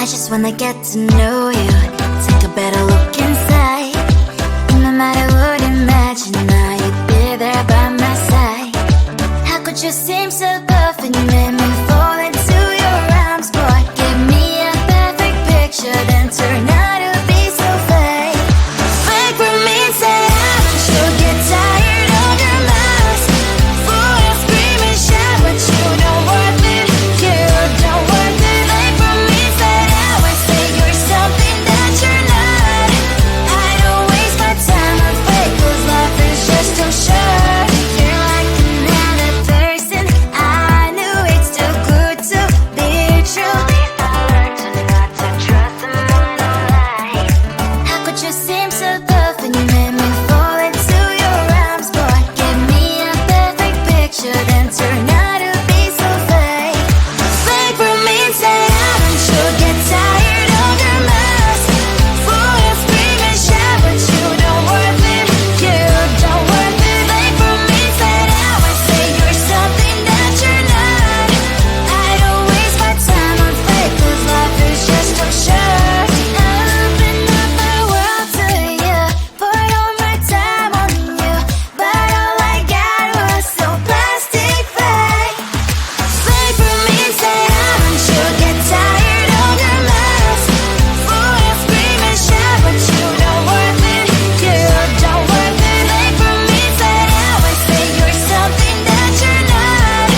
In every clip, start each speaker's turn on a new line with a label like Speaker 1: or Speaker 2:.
Speaker 1: I just wanna get to know you, take a better look inside. No matter what, imagine now you'd be there by my side. How could you seem so perfect, you made me fall into your arms, boy. Give me a perfect picture, then turn out to be so fake. Fake for me, say I should get tired of your lies. Fool and scream and shout, but you don't worth it, you don't worth it. Fake for me, say I would say you're something that you're not. I don't waste my time on fake, 'cause life is just too short. You're like another person, I knew it's too good to be true. I learned to not to trust someone online. How could you seem so perfect, you made me fall into your arms, boy. Give me a perfect picture, then turn out to be so fake. Fake for me, say I should get tired of your lies. Fool and scream and shout, but you don't worth it, you don't worth it. Fake for me, say I would say you're something that you're not. I don't waste my time on fake, 'cause life is just too short. I opened up my world to you, poured all my time on you, but all I got was so plastic fake. Fake for me, say I should get tired of your lies. Fool and scream and shout, but you don't worth it, you don't worth it. Fake for me, say I would say you're something that you're not.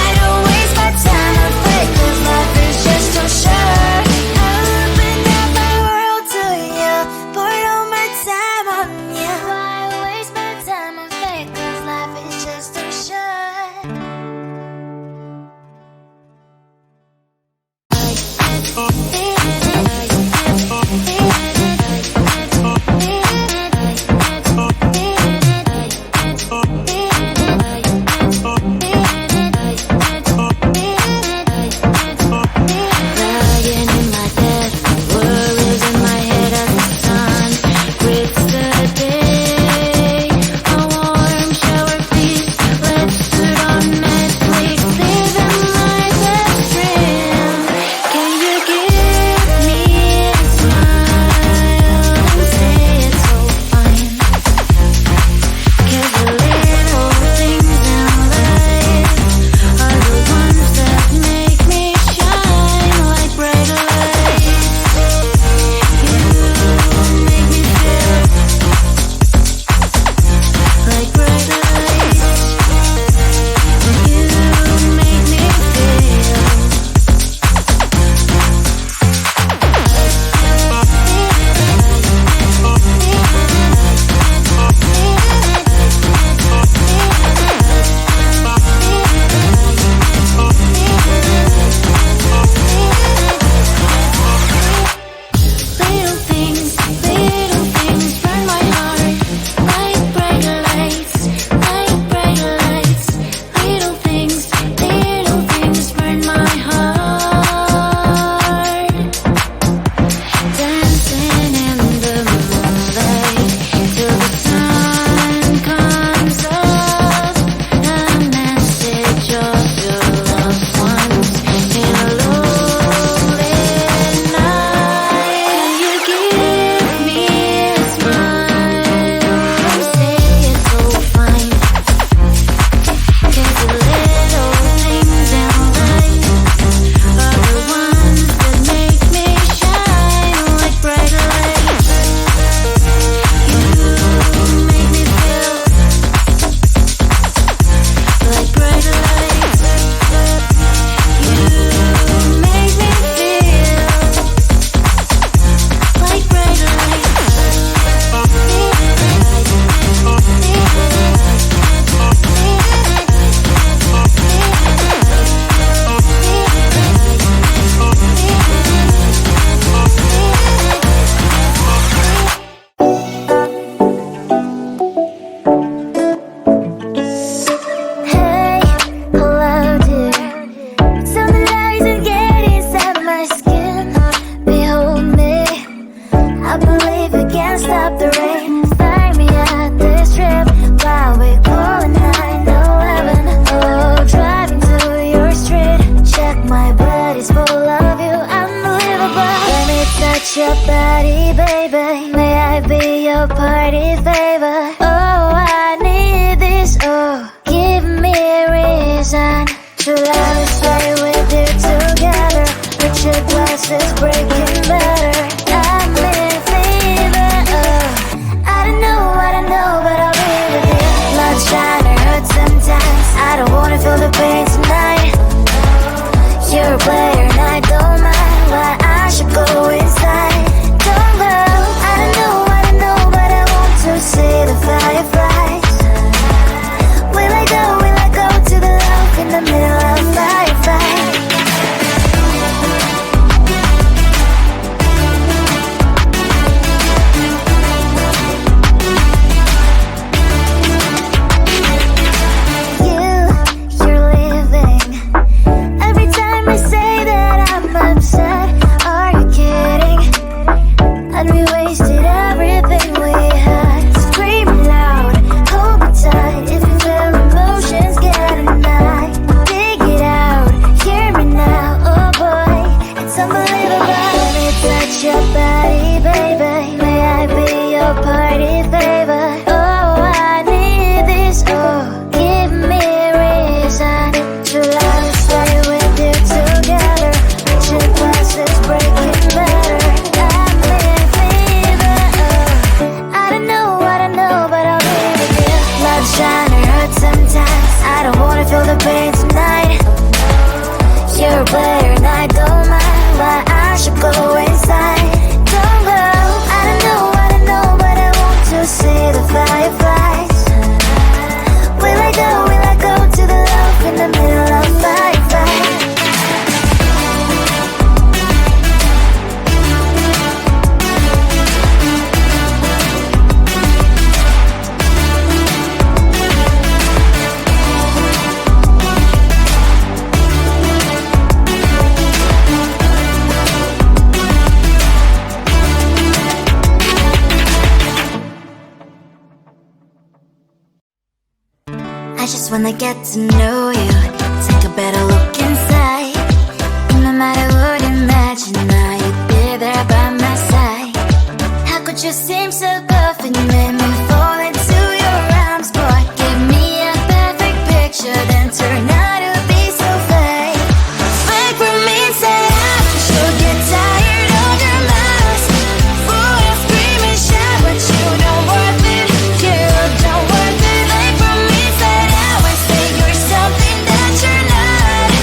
Speaker 1: I don't waste my time on fake, 'cause life is just too short. I opened up my world to you, poured all my time on you. Why waste my time on fake, 'cause life is just too short. Lying in my bed, worries in my head as the sun breaks the day. A warm shower feast, let's sit on Netflix, living my best dream. Can you give your body, baby. May I be your party favor? Oh, I need this. Oh, give me a reason to love and stay with you together. With your glasses breaking better. I'm in fever. Oh, I don't know, but I'll be with you. Love's trying to hurt sometimes. I don't wanna feel the pain tonight. You're a player and I don't mind why I should go inside. Don't go. I don't know, but I want to see the fireflies. Will I go to the love in the middle of firefight? You're leaving. Every time I say that I'm upset, are you kidding? And we wasted everything we had. Screaming loud, hold me tight. If you feel emotions getting high, dig it out, hear me now. Oh boy, it's unbelievable. Let me touch your body, baby. May I be your party favor? Oh, I need this. Oh, give me a reason to love and stay with you together. With your glasses breaking better. I'm in fever. Oh, I don't know, but I'll be with you. Love's trying to hurt sometimes. I don't wanna feel the pain tonight. You're a player and I don't mind why I should go inside. Don't go. I don't know, but I want to see the fireflies. Will I go to the love in the middle of firefight? I just wanna get to know you, take a better look inside. No matter what, imagine now you'd be there by my side. How could you seem so perfect, you made me fall into your arms, boy. Give me a perfect picture, then turn out to be so fake. Fake for me, say I should get tired of your lies. Boy, I scream and shout, but you don't worth it, you don't worth it. Fake for me, say I would say you're something that you're not.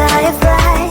Speaker 1: firefly.